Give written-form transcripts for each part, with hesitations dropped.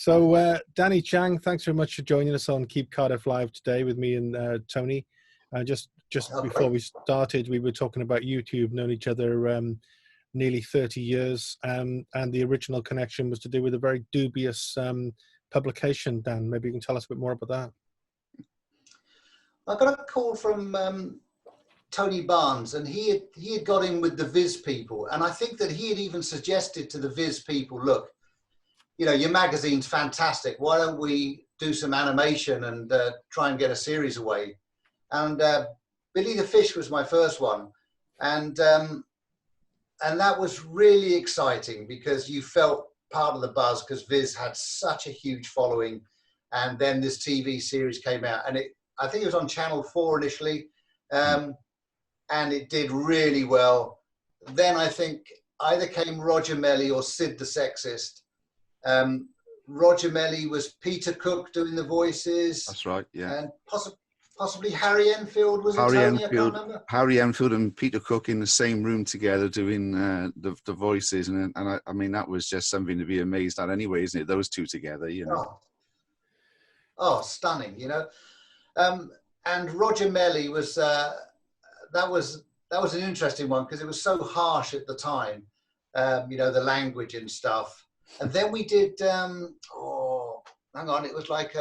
So, Danny Chang, thanks very much for joining us on Keep Cardiff Live today with me and Tony. Just before we started, we were talking about YouTube, known each other nearly 30 years, and the original connection was to do with a very dubious publication. Dan, maybe you can tell us a bit more about that. I got a call from Tony Barnes, and he had got in with the Viz people, and I think that he had even suggested to the Viz people, look, you know, your magazine's fantastic. Why don't we do some animation and try and get a series away? And Billy the Fish was my first one, and that was really exciting because you felt part of the buzz because Viz had such a huge following, and then this TV series came out, and I think it was on Channel 4 initially, and it did really well. Then I think either came Roger Melly or Sid the Sexist. Roger Melly was Peter Cook doing the voices. That's right, yeah. And possibly Harry Enfield, was it Tony? I can't remember. Harry Enfield and Peter Cook in the same room together doing the voices. And I mean, that was just something to be amazed at anyway, isn't it? Those two together, you know. Oh, stunning, you know. And Roger Melly was, that was an interesting one because it was so harsh at the time, you know, the language and stuff. And then we did, hang on, it was like,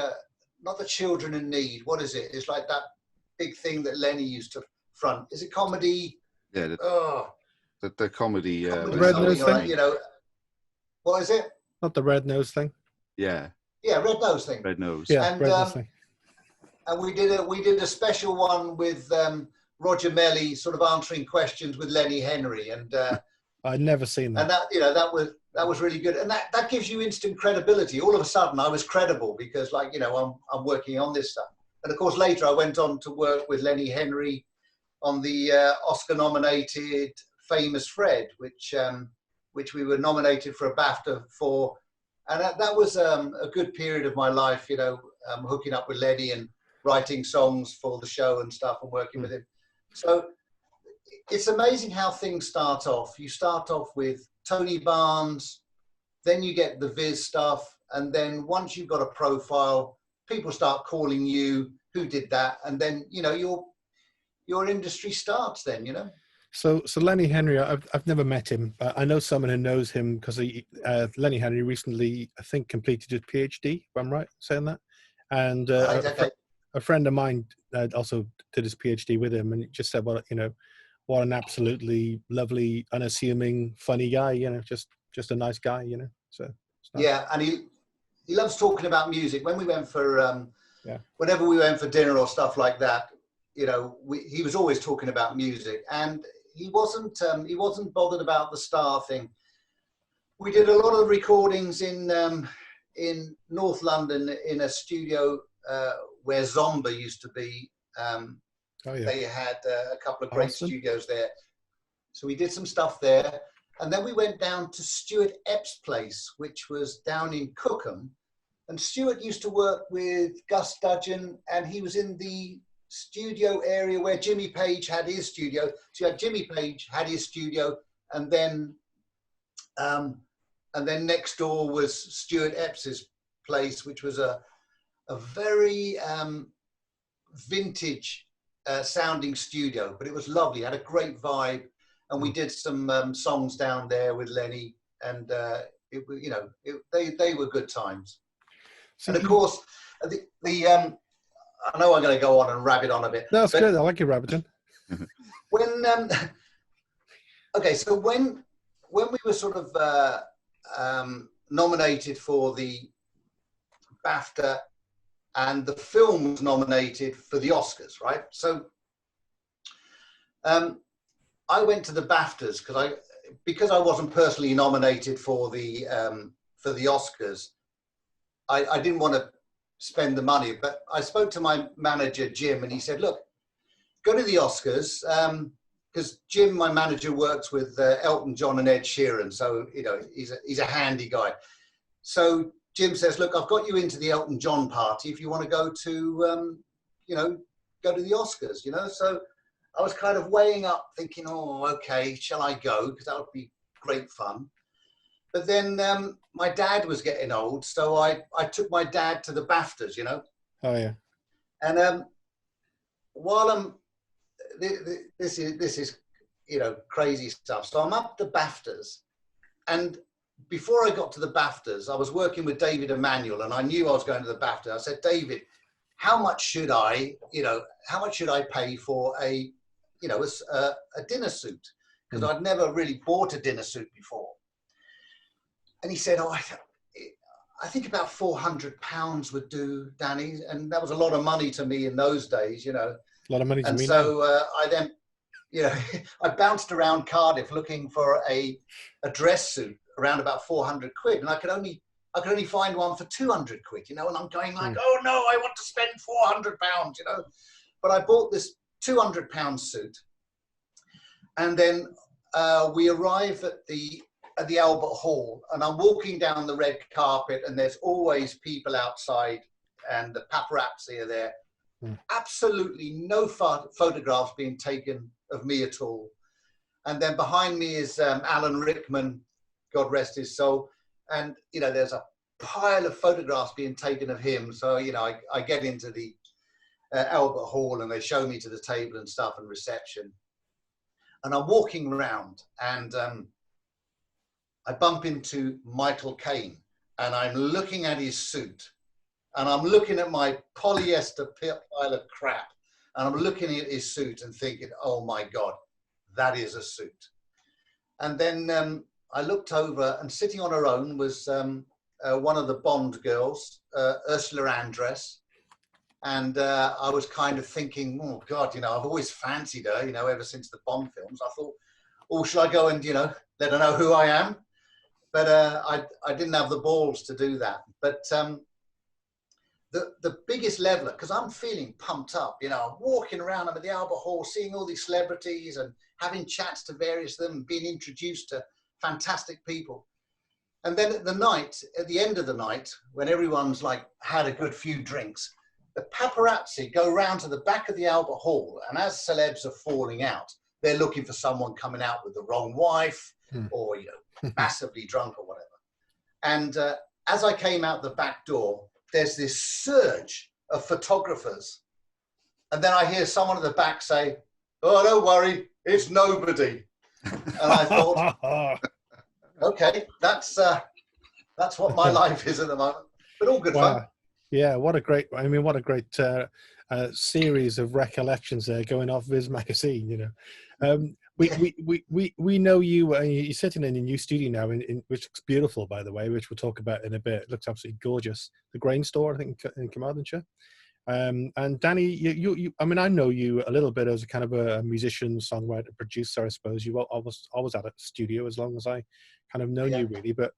not the Children in Need. What is it? It's like that big thing that Lenny used to front. Is it comedy? Yeah, the comedy. The Red Nose thing? You know, what is it? Not the Red Nose thing? Yeah. Yeah, Red Nose thing. Red Nose. Yeah, and, Red Nose thing. And we did a special one with Roger Melly sort of answering questions with Lenny Henry. And I'd never seen that. And that, you know, that was really good. And that gives you instant credibility. All of a sudden I was credible because, like, you know, I'm working on this stuff. And of course later I went on to work with Lenny Henry on the Oscar nominated Famous Fred, which we were nominated for a BAFTA for. And that was a good period of my life, you know, hooking up with Lenny and writing songs for the show and stuff and working with him. So it's amazing how things start off. You start off with Tony Barnes, then you get the Viz stuff, and then once you've got a profile, people start calling you, who did that? And then, you know, your industry starts then, you know? So Lenny Henry, I've never met him, but I know someone who knows him because Lenny Henry recently, I think, completed his PhD, if I'm right saying that. And a friend of mine also did his PhD with him, and he just said, well, you know, what an absolutely lovely, unassuming, funny guy, you know, just a nice guy, you know. So nice. Yeah, and he loves talking about music. When we went for whenever we went for dinner or stuff like that, you know, he was always talking about music, and he wasn't bothered about the star thing. We did a lot of recordings in North London in a studio where Zomba used to be. They had a couple of great studios there. So we did some stuff there. And then we went down to Stuart Epps' place, which was down in Cookham. And Stuart used to work with Gus Dudgeon, and he was in the studio area where Jimmy Page had his studio. So you had Jimmy Page had his studio, and then next door was Stuart Epps' place, which was a very vintage sounding studio, but it was lovely. It had a great vibe, and we did some songs down there with Lenny, and they were good times. And of course, I know I'm going to go on and rabbit on a bit. No, it's good. I like your rabbiting. When so when we were sort of nominated for the BAFTA, and the film was nominated for the Oscars, right? So I went to the BAFTAs because I wasn't personally nominated for the Oscars. I didn't want to spend the money, but I spoke to my manager, Jim, and he said, look, go to the Oscars, because Jim, my manager, works with Elton John and Ed Sheeran, so, you know, he's a handy guy. So Jim says, look, I've got you into the Elton John party if you want to go to, go to the Oscars, you know? So I was kind of weighing up thinking, oh, okay, shall I go? Because that would be great fun. But then my dad was getting old, so I took my dad to the BAFTAs, you know. Oh yeah. And while I'm, this is, you know, crazy stuff. So I'm up the BAFTAs, and before I got to the BAFTAs, I was working with David Emanuel, and I knew I was going to the BAFTA. I said, David, how much should I pay for a dinner suit? Because I'd never really bought a dinner suit before. And he said, oh, I think about £400 would do, Danny. And that was a lot of money to me in those days, you know. A lot of money to and me so now. I then, you know, I bounced around Cardiff looking for a dress suit around about 400 quid. And I could only find one for 200 quid, you know, and I'm going like, oh no, I want to spend £400, you know. But I bought this £200 suit. And then we arrive at the Albert Hall, and I'm walking down the red carpet, and there's always people outside, and the paparazzi are there. Absolutely no photographs being taken of me at all. And then behind me is Alan Rickman, God rest his soul. And, you know, there's a pile of photographs being taken of him. So, you know, I get into the Albert Hall, and they show me to the table and stuff and reception. And I'm walking around, and I bump into Michael Caine, and I'm looking at his suit, and I'm looking at my polyester pile of crap, and I'm looking at his suit and thinking, oh my God, that is a suit. And then I looked over, and sitting on her own was one of the Bond girls, Ursula Andress. And I was kind of thinking, oh God, you know, I've always fancied her, you know, ever since the Bond films. I thought, oh, should I go and, you know, let her know who I am? But I didn't have the balls to do that. But the biggest leveler, because I'm feeling pumped up, you know, I'm walking around, I'm at the Albert Hall, seeing all these celebrities and having chats to various of them, being introduced to fantastic people. And then at the end of the night, when everyone's like had a good few drinks, the paparazzi go round to the back of the Albert Hall, and as celebs are falling out, they're looking for someone coming out with the wrong wife or, you know, massively drunk or whatever. And as I came out the back door, there's this surge of photographers. And then I hear someone at the back say, oh, don't worry, it's nobody. And I thought, okay, that's what my life is at the moment. But all good fun. Yeah, what a great series of recollections there going off Viz magazine, you know. We know you. You're sitting in your new studio now, which looks beautiful, by the way, which we'll talk about in a bit. It looks absolutely gorgeous. The Grain Store, I think, in Carmarthenshire. And Danny, you I mean, I know you a little bit as a kind of a musician, songwriter, producer, I suppose. You've always had a studio as long as I kind of known you, really. But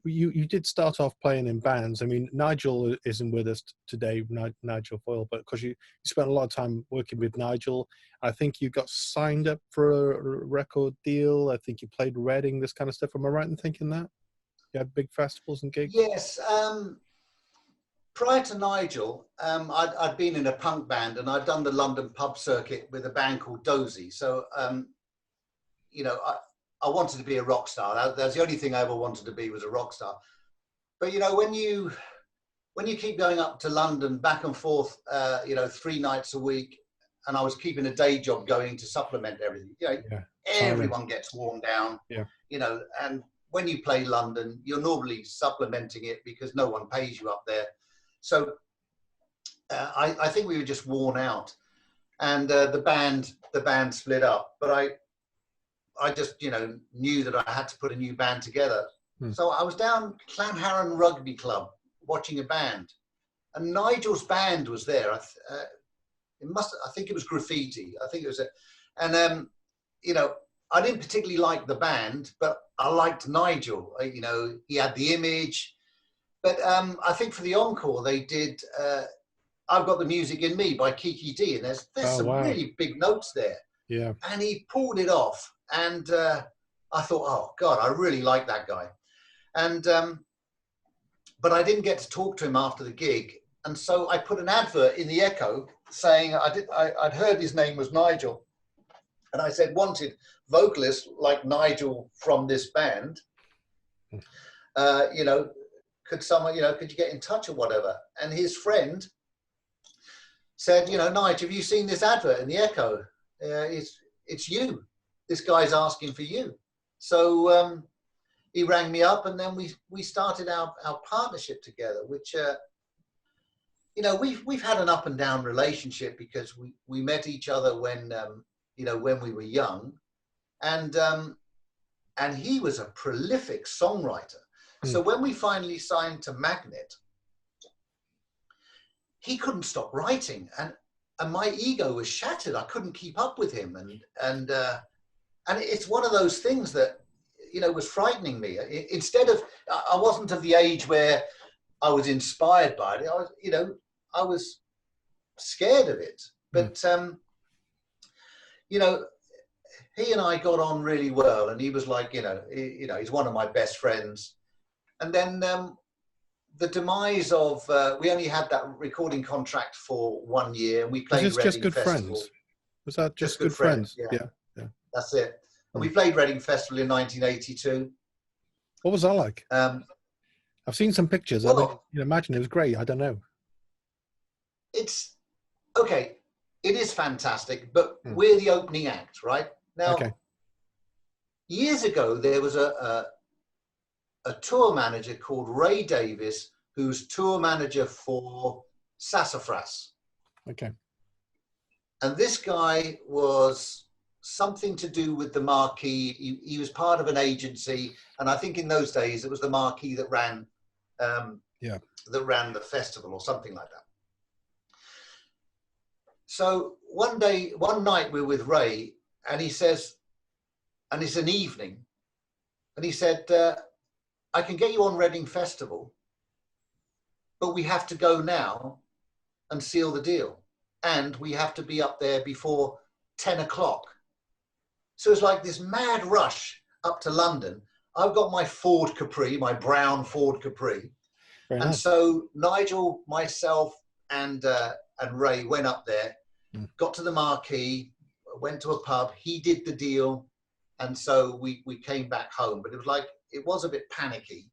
you did start off playing in bands. I mean, Nigel isn't with us today, Nigel Foyle, but because you spent a lot of time working with Nigel, I think you got signed up for a record deal. I think you played Reading, this kind of stuff. Am I right in thinking that? You had big festivals and gigs? Yes. Prior to Nigel, I'd been in a punk band, and I'd done the London pub circuit with a band called Dozy. So, you know, I wanted to be a rock star. That's the only thing I ever wanted to be, was a rock star. But, you know, when you keep going up to London back and forth, you know, 3 nights a week, and I was keeping a day job going to supplement everything, you know, everyone gets worn down, you know, and when you play London, you're normally supplementing it because no one pays you up there. So I think we were just worn out, and the band split up, but I just, you know, knew that I had to put a new band together. So I was down Clanharan Rugby Club watching a band, and Nigel's band was there. I think it was Graffiti. I think it was you know, I didn't particularly like the band, but I liked Nigel. You know, he had the image. But I think for the encore, they did I've Got the Music in Me by Kiki D, and there's some really big notes there. Yeah. And he pulled it off, and I thought, oh God, I really like that guy. And but I didn't get to talk to him after the gig, and so I put an advert in the Echo saying I'd heard his name was Nigel, and I said wanted vocalists like Nigel from this band. You know, could someone, you know, could you get in touch or whatever? And his friend said, you know, Nigel, have you seen this advert in the Echo? It's you. This guy's asking for you. So he rang me up, and then we started our partnership together, which, you know, we've had an up and down relationship because we met each other when, you know, when we were young, and he was a prolific songwriter. So when we finally signed to Magnet, he couldn't stop writing, and my ego was shattered. I couldn't keep up with him, and it's one of those things that, you know, was frightening me. Instead of, I wasn't of the age where I was inspired by it. I was, you know, I was scared of it. But you know, he and I got on really well, and he was like, you know, he's one of my best friends. And then the demise of, we only had that recording contract for 1 year, and we played Was this Reading Just Good Festival. Friends? Was that Just Good Friends? Yeah. That's it. And we played Reading Festival in 1982. What was that like? I've seen some pictures. Well, I mean, you imagine it was great. I don't know. It's okay. It is fantastic, but we're the opening act, right? Now, years ago, there was a tour manager called Ray Davis, who's tour manager for Sassafras. Okay. And this guy was something to do with the Marquee. He was part of an agency, and I think in those days it was the Marquee that ran, that ran the festival or something like that. So one night we're with Ray, and he says, and it's an evening, and he said, I can get you on Reading Festival, but we have to go now and seal the deal. And we have to be up there before 10 o'clock. So it's like this mad rush up to London. I've got my Ford Capri, my brown Ford Capri. Very and nice. So Nigel, myself, and Ray went up there, got to the Marquee, went to a pub. He did the deal. And so we came back home. But it was a bit panicky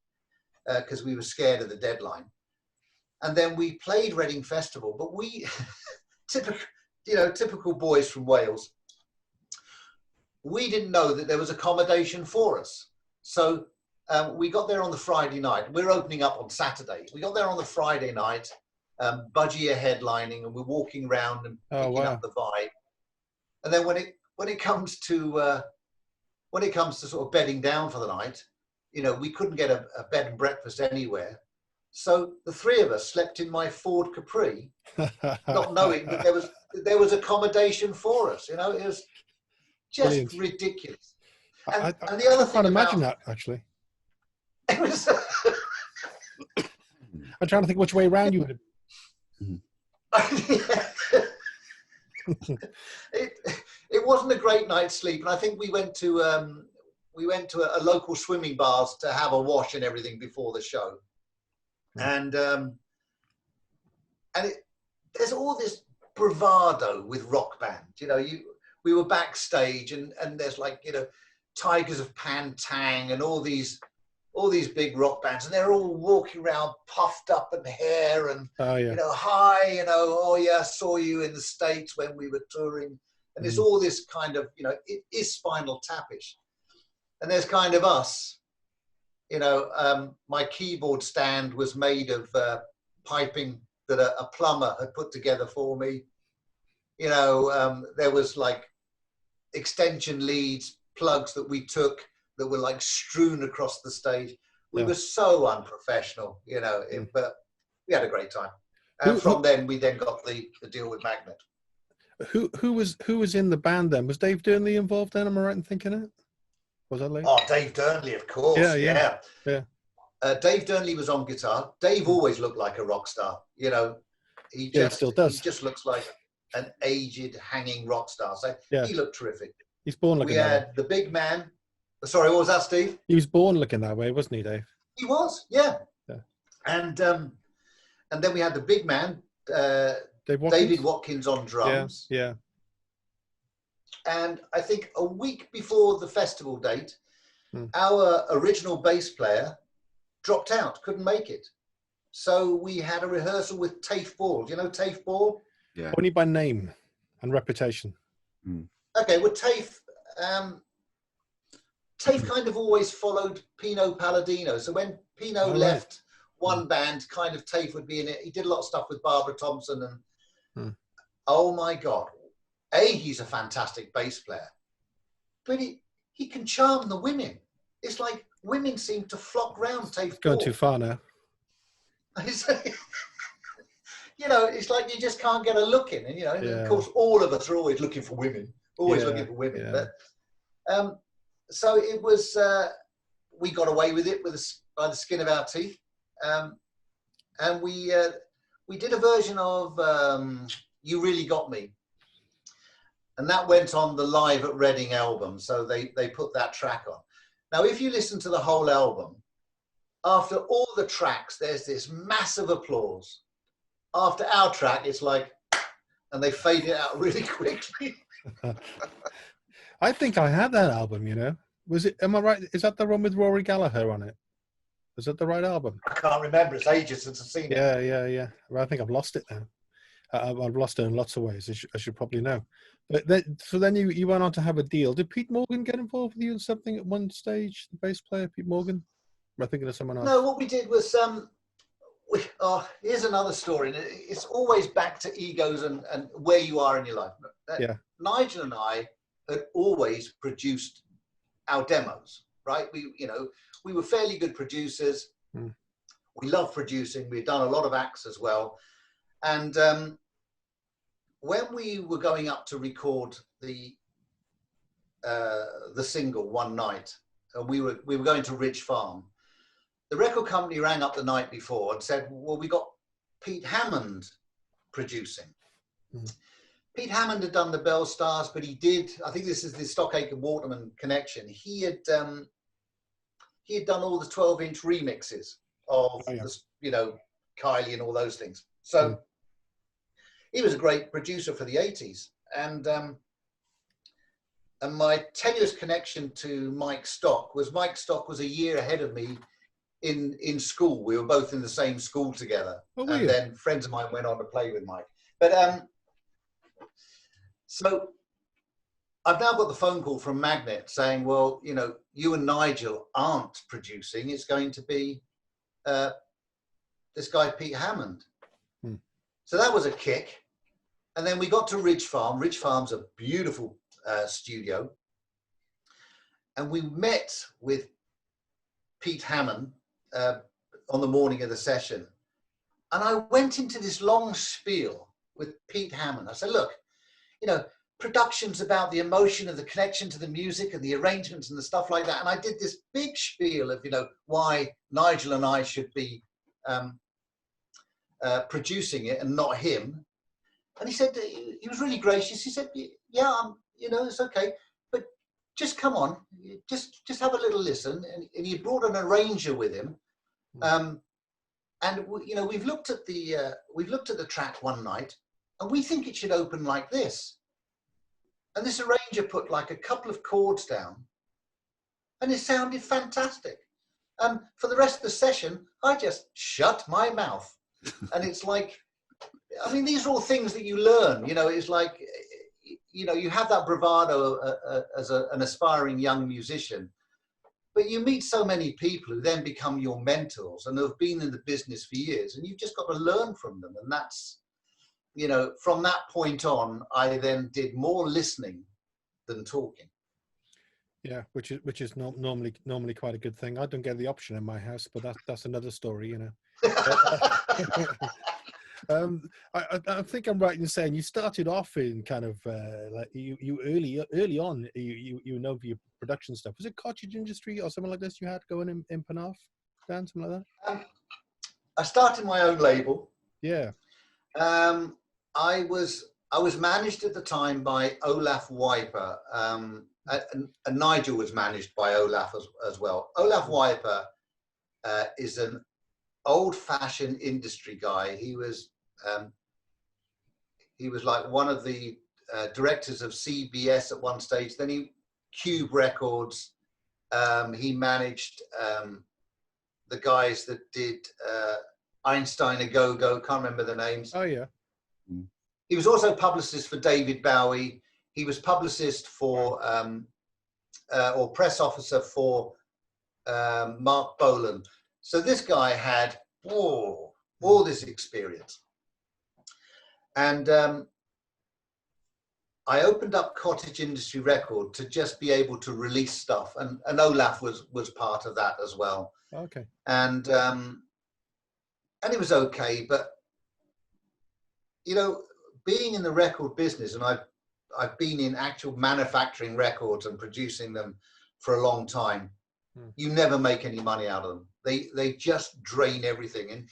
because we were scared of the deadline. And then we played Reading Festival, but we, typical boys from Wales, we didn't know that there was accommodation for us. So we got there on the Friday night. We're opening up on Saturday. We got there on the Friday night, Budgie are headlining, and we're walking around and picking up the vibe. And then when it comes to sort of bedding down for the night, we couldn't get a bed and breakfast anywhere. So the three of us slept in my Ford Capri, not knowing that there was accommodation for us. It was just Brilliant. Ridiculous. I And the other thing can't imagine that, actually. It was. I'm trying to think which way around you would It wasn't a great night's sleep, and I think we went to a local swimming bars to have a wash and everything before the show, and there's all this bravado with rock band. We were backstage, and there's Tigers of Pantang and all these big rock bands, and they're all walking around puffed up in hair and hi, oh yeah, I saw you in the States when we were touring, and there's all this kind of it is Spinal Tap-ish, and there's kind of us, my keyboard stand was made of piping that a plumber had put together for me. There was extension leads, plugs that we took that were strewn across the stage. We were so unprofessional, but we had a great time. And from then, we then got the deal with Magnet. Who was in the band then? Was Dave Durnley involved then? Am I right in thinking it? Was that late? Oh, Dave Durnley, of course. Yeah. Dave Durnley was on guitar. Dave always looked like a rock star. He still does. He just looks like an aged, hanging rock star. So he looked terrific. He's born looking that way. We had the big man. Sorry, what was that, Steve? He was born looking that way, wasn't he, Dave? He was, yeah. And then we had the big man, David Watkins on drums. Yeah. And I think a week before the festival date, our original bass player dropped out, couldn't make it. So we had a rehearsal with Tafe Ball. Do you know Tafe Ball? Yeah. Only by name and reputation. Okay, well, Tafe kind of always followed Pino Palladino. So when Pino left one band, kind of Tafe would be in it. He did a lot of stuff with Barbara Thompson. And oh my God, he's a fantastic bass player. But he can charm the women. It's like women seem to flock round Tafe Ball. Going too far now. You know, it's like you just can't get a look in. And, you know, and of course, all of us are always looking for women. Looking for women. Yeah. But so it was, we got away with it by the skin of our teeth. And we did a version of You Really Got Me. And that went on the Live at Reading album. So they put that track on. Now, if you listen to the whole album, after all the tracks, there's this massive applause. After our track, it's like, and they fade it out really quickly. I think I had that album, you know. Was it, am I right? Is that the one with Rory Gallagher on it? Is that the right album? I can't remember. It's ages since I've seen it. Yeah. Well, I think I've lost it now. I've lost it in lots of ways, as you should probably know. But so then you went on to have a deal. Did Pete Morgan get involved with you in something at one stage? The bass player, Pete Morgan? Am I thinking of someone else? No, what we did was, here's another story. It's always back to egos and where you are in your life. Nigel and I had always produced our demos, right? We were fairly good producers. We love producing. We've done a lot of acts as well. And when we were going up to record the single one night, and we were going to Ridge Farm, the record company rang up the night before and said, well, we got Pete Hammond producing. Pete Hammond had done the Bell Stars, but he did, I think this is the Stockaker and Waterman connection. He had done all the 12-inch remixes of, Kylie and all those things. So he was a great producer for the 80s. And my tenuous connection to Mike Stock was a year ahead of me in school. We were both in the same school together. And then friends of mine went on to play with Mike. But so I've now got the phone call from Magnet saying, well, you know, you and Nigel aren't producing. It's going to be this guy, Pete Hammond. So that was a kick. And then we got to Ridge Farm. Ridge Farm's a beautiful studio. And we met with Pete Hammond on the morning of the session. And I went into this long spiel with Pete Hammond. I said, look, you know, production's about the emotion of the connection to the music and the arrangements and the stuff like that. And I did this big spiel of, you know, why Nigel and I should be producing it and not him. And he said, he was really gracious. He said, yeah, you know, it's okay, but just come on, just have a little listen. And he brought an arranger with him. And you know, we've looked at the track one night, and we think it should open like this. And this arranger put like a couple of chords down, and it sounded fantastic. And for the rest of the session, I just shut my mouth. And it's like, I mean, these are all things that you learn. You know, it's like, you know, you have that bravado as an aspiring young musician, but you meet so many people who then become your mentors and have been in the business for years, and you've just got to learn from them. And that's, you know, from that point on, I then did more listening than talking. Yeah, which is normally quite a good thing. I don't get the option in my house, but that's another story, you know. I think I'm right in saying you started off in kind of like you early on. You know your production stuff. Was it Cottage Industry or something like this you had going in Penarth, Dan, something like that? I started my own label. Yeah. I was managed at the time by Olaf Wiper, and Nigel was managed by Olaf as well. Olaf Wiper is an old-fashioned industry guy. He was like one of the directors of CBS at one stage. Then Cube Records, He managed the guys that did Einstein A Go Go. Can't remember the names. Oh yeah. He was also publicist for David Bowie. He was publicist for or press officer for Mark Bolan. So this guy had all this experience. And I opened up Cottage Industry Record to just be able to release stuff. And Olaf was part of that as well. Okay. And it was okay. But, you know, being in the record business, and I've been in actual manufacturing records and producing them for a long time. You never make any money out of them. They just drain everything.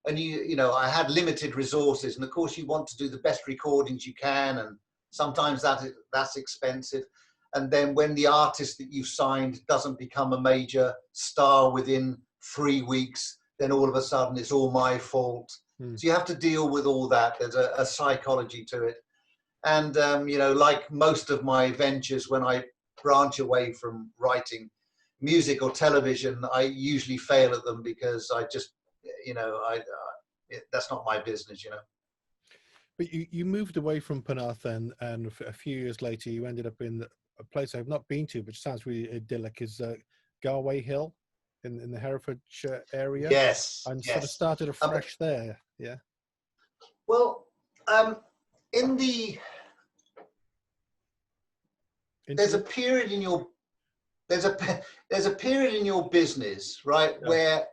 And you know, I had limited resources, and of course you want to do the best recordings you can, and sometimes that's expensive. And then when the artist that you've signed doesn't become a major star within 3 weeks, then all of a sudden it's all my fault. So you have to deal with all that. There's a psychology to it. And, you know, like most of my ventures, when I branch away from writing music or television, I usually fail at them because I just, you know, that's not my business, you know. But you moved away from Penarth then, and a few years later you ended up in a place I've not been to, but sounds really idyllic, is Galway Hill in the Herefordshire area. Yes. And yes. sort of started afresh there. Yeah. Well, there's a period in your there's a period in your business, right, where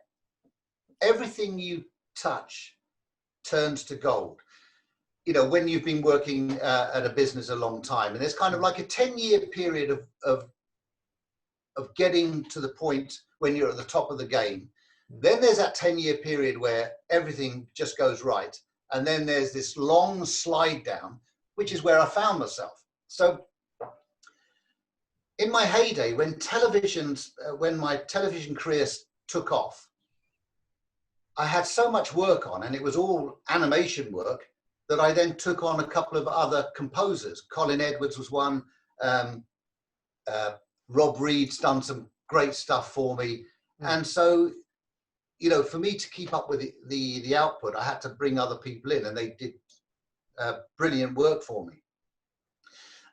everything you touch turns to gold. You know, when you've been working at a business a long time, and there's kind of like a 10-year period of getting to the point when you're at the top of the game. Then there's that 10-year period where everything just goes right. And then there's this long slide down, which is where I found myself. So in my heyday, when my television career took off, I had so much work on, and it was all animation work, that I then took on a couple of other composers. Colin Edwards was one. Rob Reed's done some great stuff for me. And so, you know, for me to keep up with the output, I had to bring other people in, and they did brilliant work for me.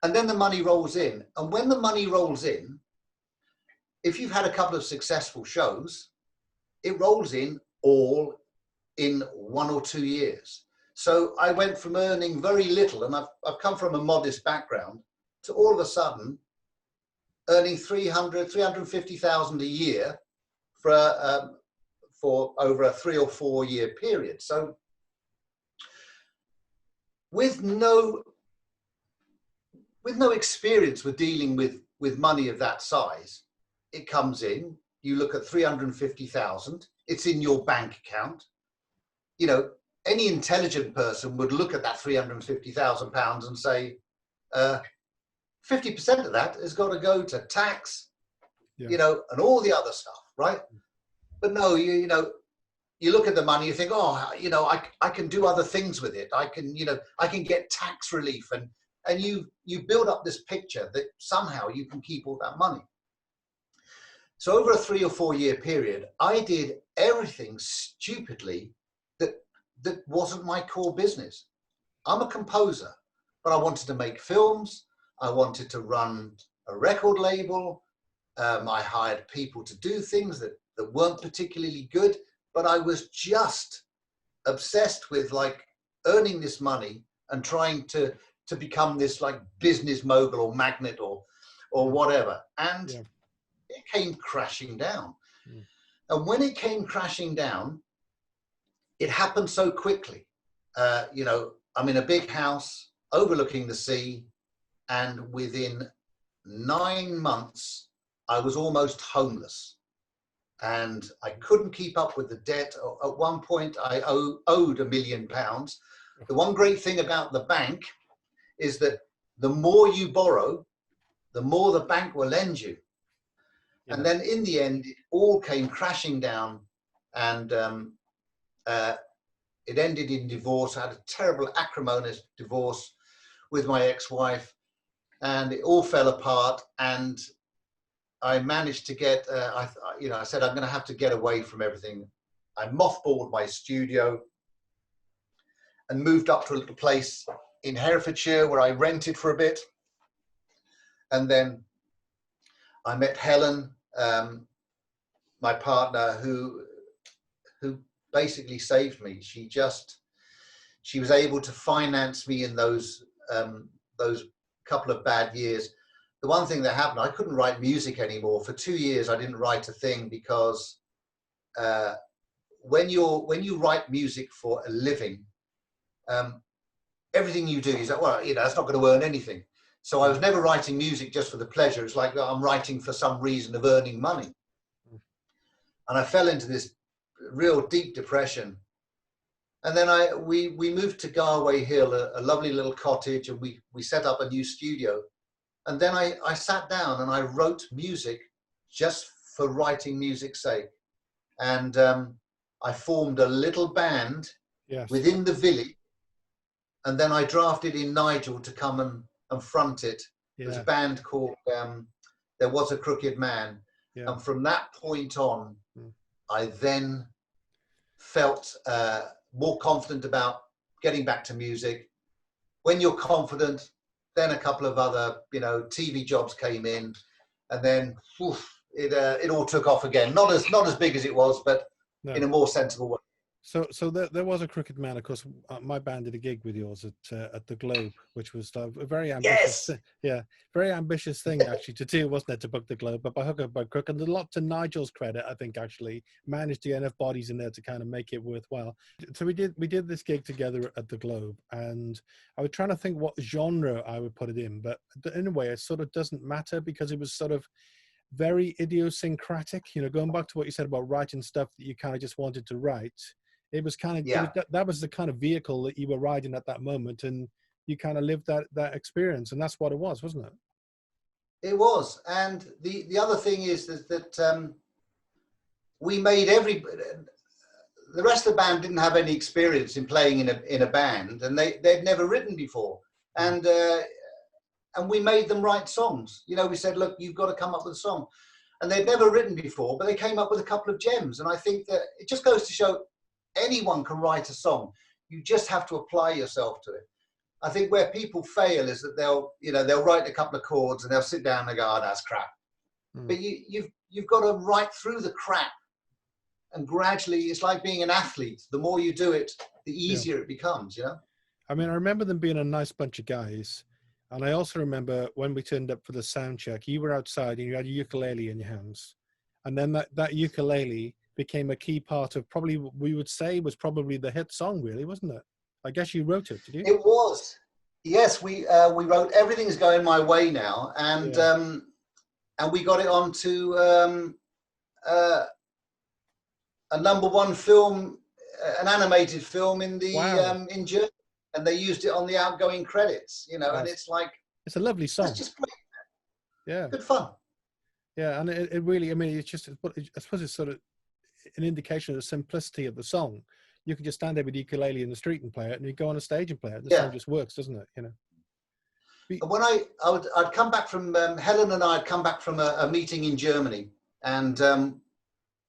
And then the money rolls in. And when the money rolls in, if you've had a couple of successful shows, it rolls in all in 1 or 2 years. So I went from earning very little, and I've come from a modest background, to all of a sudden earning 350,000 a year for over a 3 or 4 year period. So with no experience with dealing with money of that size, it comes in, you look at 350,000, it's in your bank account. You know, any intelligent person would look at that £350,000 and say, 50% of that has got to go to tax, you know, and all the other stuff, right? But no, you know, you look at the money, you think, oh, you know, I can do other things with it. I can, you know, I can get tax relief, and you build up this picture that somehow you can keep all that money. So over a 3 or 4 year period, I did everything stupidly that wasn't my core business. I'm a composer, but I wanted to make films. I wanted to run a record label. I hired people to do things that weren't particularly good, but I was just obsessed with like earning this money and trying to become this like business mogul or magnate or whatever. And it came crashing down. And when it came crashing down, it happened so quickly. You know, I'm in a big house overlooking the sea, and within 9 months, I was almost homeless. And I couldn't keep up with the debt. At one point, I owed £1 million. The one great thing about the bank is that the more you borrow, the more the bank will lend you. Yeah. And then in the end, it all came crashing down, and it ended in divorce. I had a terrible acrimonious divorce with my ex-wife, and it all fell apart. And I managed to get, I said, I'm going to have to get away from everything. I mothballed my studio and moved up to a little place in Herefordshire where I rented for a bit. And then I met Helen, my partner, who basically saved me. She was able to finance me in those couple of bad years. The one thing that happened, I couldn't write music anymore. For 2 years, I didn't write a thing because when you write music for a living, everything you do is like, well, that's not going to earn anything. So I was never writing music just for the pleasure. It's like I'm writing for some reason of earning money. And I fell into this real deep depression. And then we moved to Garway Hill, a lovely little cottage, and we set up a new studio. And then I sat down and I wrote music just for writing music's sake. And I formed a little band within the village. And then I drafted in Nigel to come and front it. It was a band called There Was a Crooked Man. Yeah. And from that point on, I then felt more confident about getting back to music. When you're confident, then a couple of other, TV jobs came in, and then it all took off again. Not as big as it was, but in a more sensible way. So there was a Crooked Man. Of course, my band did a gig with yours at the Globe, which was a very ambitious, very ambitious thing actually to do, wasn't it, to book the Globe? But by hook or by crook, and a lot to Nigel's credit, I think actually managed to get enough bodies in there to kind of make it worthwhile. So we did this gig together at the Globe, and I was trying to think what genre I would put it in, but in a way it sort of doesn't matter because it was sort of very idiosyncratic. Going back to what you said about writing stuff that you kind of just wanted to write. It was kind of that was the kind of vehicle that you were riding at that moment, and you kind of lived that experience, and that's what it was, wasn't it? It was, and the other thing is that we made the rest of the band didn't have any experience in playing in a band, and they'd never written before, and we made them write songs. We said, look, you've got to come up with a song, and they'd never written before, but they came up with a couple of gems, and I think that it just goes to show. Anyone can write a song. You just have to apply yourself to it. I think where people fail is that they'll write a couple of chords and they'll sit down and go, oh, that's crap. But you've got to write through the crap, and gradually it's like being an athlete. The more you do it, the easier it becomes. I mean, I remember them being a nice bunch of guys, and I also remember when we turned up for the sound check, you were outside and you had a ukulele in your hands, and then that ukulele became a key part of probably we would say was probably the hit song, really, wasn't it? I guess you wrote it, did you? It was. Yes, we wrote Everything's Going My Way Now, and we got it onto a #1 film, an animated film in the in Germany, and they used it on the outgoing credits. And it's like it's a lovely song. It's just great. Yeah, good fun. Yeah, and it really, I mean, it's just, I suppose it's sort of an indication of the simplicity of the song. You can just stand there with the ukulele in the street and play it, and you go on a stage and play it. The song just works, doesn't it? When I'd come back from Helen and I had come back from a meeting in Germany, and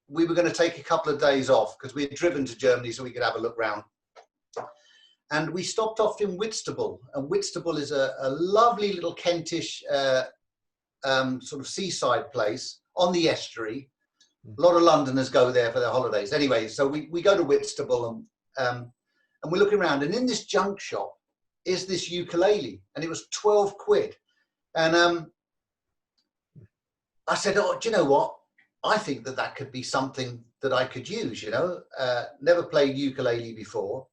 we were going to take a couple of days off because we had driven to Germany so we could have a look round. And we stopped off in Whitstable, and Whitstable is a lovely little Kentish sort of seaside place on the estuary. A lot of Londoners go there for their holidays. Anyway, so we go to Whitstable and we're looking around, and in this junk shop is this ukulele, and it was 12 quid. And I said, oh, do you know what? I think that could be something that I could use, never played ukulele before.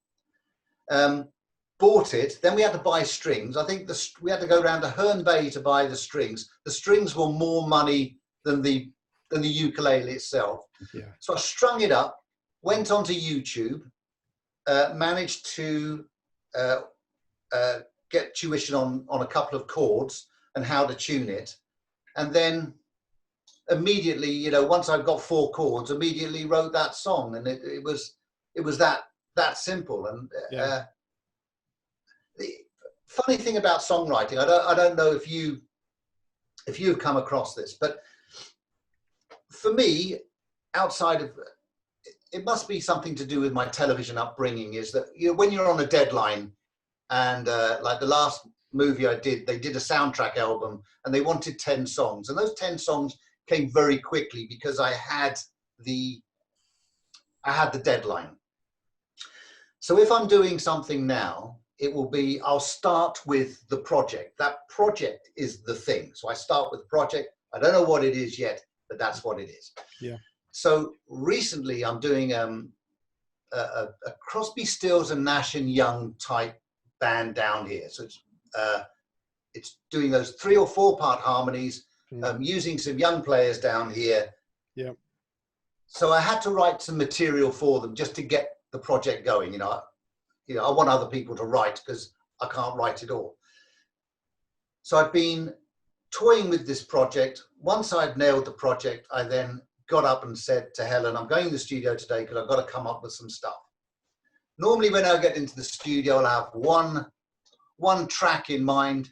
Bought it, then we had to buy strings. I think we had to go around to Herne Bay to buy the strings. The strings were more money than the ukulele itself. Yeah. So I strung it up, went onto YouTube, managed to get tuition on a couple of chords and how to tune it. And then immediately, once I got 4 chords, immediately wrote that song. And it was that simple. And the funny thing about songwriting, I don't know if you've come across this, but for me, outside of it must be something to do with my television upbringing, is that, you know, when you're on a deadline, and like the last movie I did, they did a soundtrack album and they wanted 10 songs, and those 10 songs came very quickly because I had the deadline. So if I'm doing something now, it will be, I'll start with the project. That project is the thing. So I start with the project. I don't know what it is yet, but that's what it is. Yeah. So recently I'm doing a Crosby, Stills and Nash and Young type band down here. So it's doing those 3 or 4 part harmonies, using some young players down here. Yeah. So I had to write some material for them just to get the project going. You know, I want other people to write because I can't write it all. So I've been toying with this project. Once I'd nailed the project, I then got up and said to Helen, I'm going to the studio today because I've got to come up with some stuff. Normally when I get into the studio, I'll have one track in mind.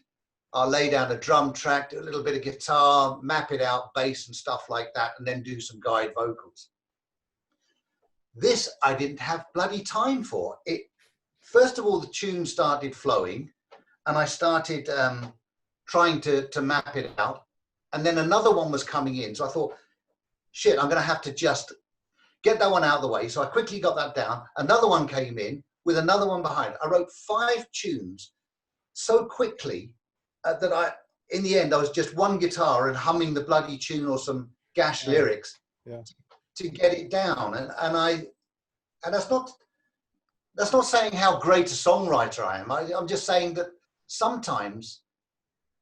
I'll lay down a drum track, do a little bit of guitar, map it out, bass and stuff like that, and then do some guide vocals. This I didn't have bloody time for. First of all, the tune started flowing and I started trying to map it out. And then another one was coming in. So I thought, shit, I'm going to have to just get that one out of the way. So I quickly got that down. Another one came in with another one behind. I wrote 5 tunes so quickly that in the end, I was just one guitar and humming the bloody tune or some gash lyrics to get it down. And that's not saying how great a songwriter I am. I'm just saying that sometimes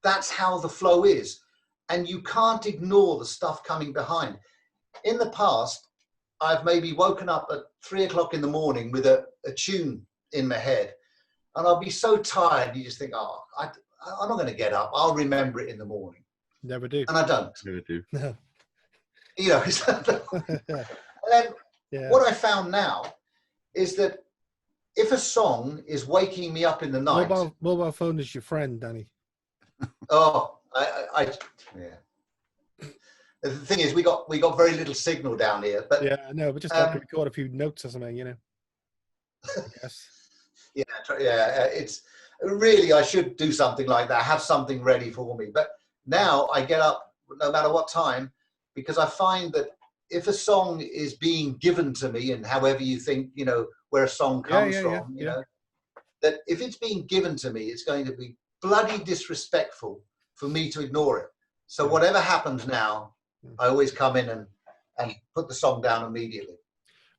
that's how the flow is. And you can't ignore the stuff coming behind. In the past, I've maybe woken up at 3 o'clock in the morning with a tune in my head. And I'll be so tired, you just think, oh, I'm not going to get up. I'll remember it in the morning. Never do. And I don't. Never do. No. You know, and then what I found now is that if a song is waking me up in the night. Mobile phone is your friend, Danny. Oh, yeah. The thing is, we got very little signal down here. But yeah, no, but just like record a few notes or something, you know. Yes. Yeah. It's really, I should do something like that. Have something ready for me. But now I get up no matter what time, because I find that if a song is being given to me, and however you think, you know, where a song comes from, you know, that if it's being given to me, it's going to be bloody disrespectful for me to ignore it. So whatever happens now, I always come in and put the song down immediately.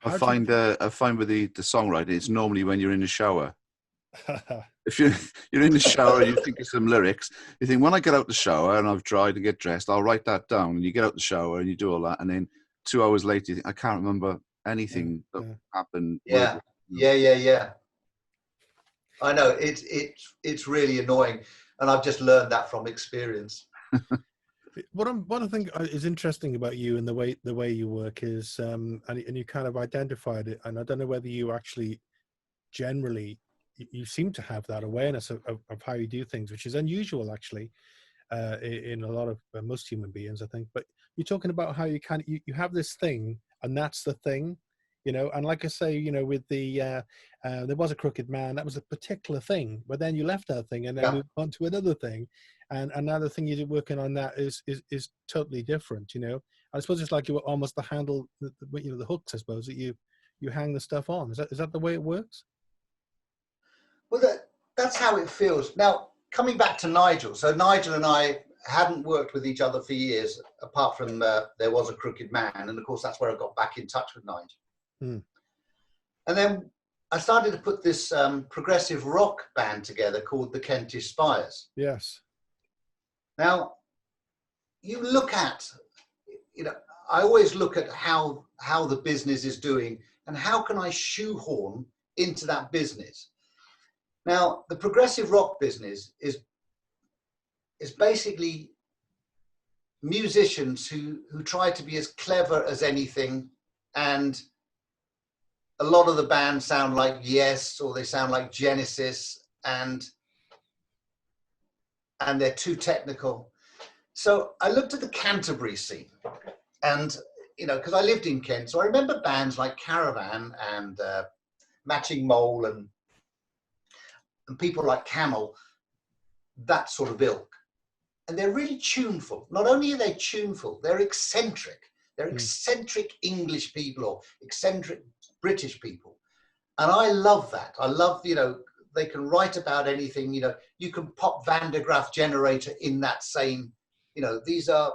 I find with the songwriting, it's normally when you're in the shower. If you're in the shower and you think of some lyrics, you think, when I get out the shower and I've dried and get dressed, I'll write that down. And you get out the shower and you do all that, and then 2 hours later, you think, I can't remember anything that happened. Yeah. I know it's really annoying, and I've just learned that from experience. What I think is interesting about you and the way you work is, and you kind of identified it, and I don't know whether you actually generally you seem to have that awareness of how you do things, which is unusual actually in a lot of most human beings, I think. But you're talking about how you have this thing, and that's the thing, you know. And like I say, you know, with the there was a crooked man, that was a particular thing, but then you left that thing and then moved on to another thing, and another thing you're working on that is totally different, you know. I suppose it's like you were almost the handle, you know, the hooks, I suppose, that you hang the stuff on. Is that the way it works? Well, that's how it feels. Now, coming back to Nigel. So Nigel and I hadn't worked with each other for years, apart from There Was a Crooked Man. And of course, that's where I got back in touch with Nigel. And then I started to put this progressive rock band together called the Kentish Spires. Yes. Now, you look at, you know, I always look at how the business is doing and how can I shoehorn into that business. Now, the progressive rock business is basically musicians who try to be as clever as anything, and a lot of the bands sound like Yes, or they sound like Genesis, and they're too technical. So I looked at the Canterbury scene, And, you know, because I lived in Kent, so I remember bands like Caravan and Matching Mole and people like Camel, that sort of ilk. And they're really tuneful. Not only are they tuneful, they're eccentric. They're eccentric English people or eccentric British people. And I love that. I love, you know, they can write about anything, you know, you can pop Van de Graaff Generator in that same, you know, these are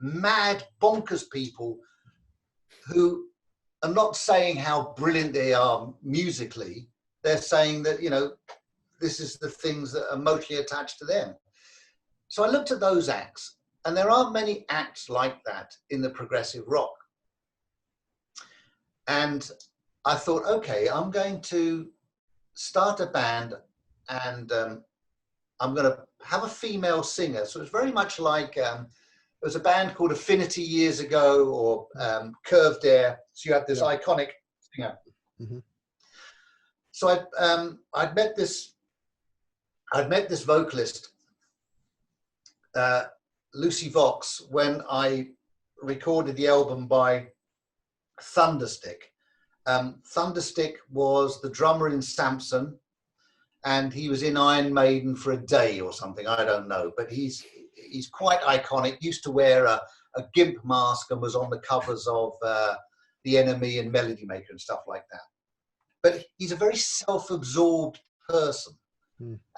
mad, bonkers people who are not saying how brilliant they are musically. They're saying that, you know, this is the things that are mostly attached to them. So I looked at those acts, and there aren't many acts like that in the progressive rock. And I thought, okay, I'm going to start a band, and I'm going to have a female singer. So it's very much like, there was a band called Affinity years ago, or Curved Air. So you have this iconic singer. Mm-hmm. So I'd met this vocalist, Lucy Vox, when I recorded the album by Thunderstick. Thunderstick was the drummer in Samson, and he was in Iron Maiden for a day or something, I don't know, but he's quite iconic. Used to wear a gimp mask and was on the covers of The Enemy and Melody Maker and stuff like that. But he's a very self-absorbed person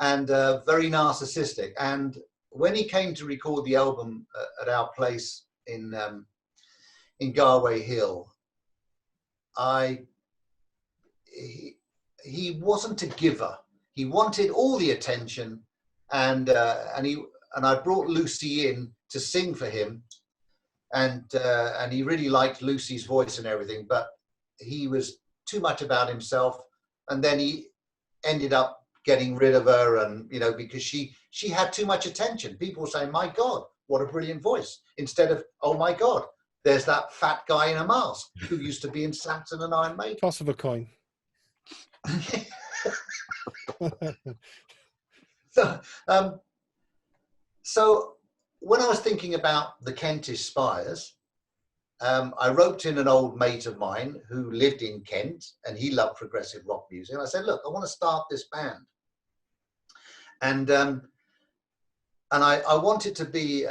and very narcissistic. And when he came to record the album at our place in Garway Hill, he wasn't a giver. He wanted all the attention, and I brought Lucy in to sing for him, and he really liked Lucy's voice and everything, but he was too much about himself, and then he ended up getting rid of her, and you know, because she had too much attention. People were saying, "My God, what a brilliant voice," instead of, "Oh my God, there's that fat guy in a mask who used to be in Samson and Iron Maiden." Toss of a coin. So when I was thinking about the Kentish Spires, I roped in an old mate of mine who lived in Kent, and he loved progressive rock music. And I said, "Look, I want to start this band." And I want it to be,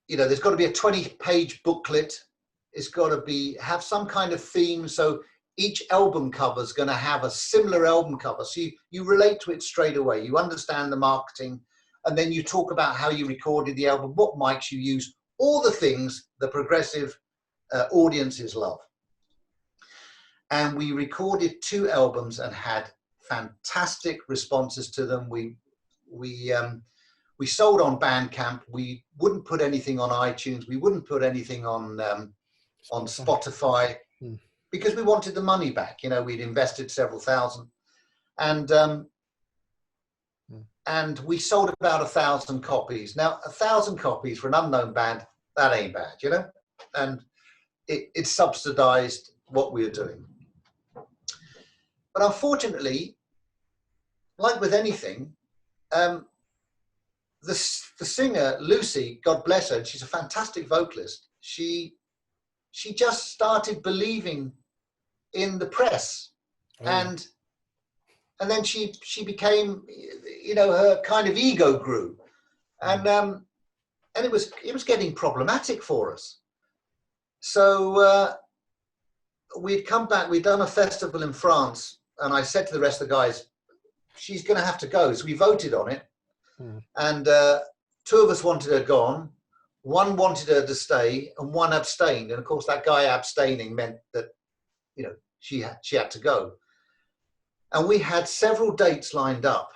you know, there's got to be a 20-page booklet. It's got to have some kind of theme. So each album cover is going to have a similar album cover. So you relate to it straight away. You understand the marketing, and then you talk about how you recorded the album, what mics you use, all the things the progressive audiences love. And we recorded 2 albums and had fantastic responses to them. We sold on Bandcamp. We wouldn't put anything on iTunes. We wouldn't put anything on Spotify because we wanted the money back. You know, we'd invested several thousand, and we sold about 1,000 copies. Now, 1,000 copies for an unknown band, that ain't bad, you know, and it subsidized what we were doing. But unfortunately, like with anything, the singer, Lucy, God bless her, she's a fantastic vocalist. She just started believing in the press. And then she became, you know, her kind of ego grew. And it was getting problematic for us. So we'd come back, we'd done a festival in France, and I said to the rest of the guys, "She's going to have to go." So we voted on it, and 2 of us wanted her gone, 1 wanted her to stay, and 1 abstained. And of course, that guy abstaining meant that, you know, she had to go. And we had several dates lined up,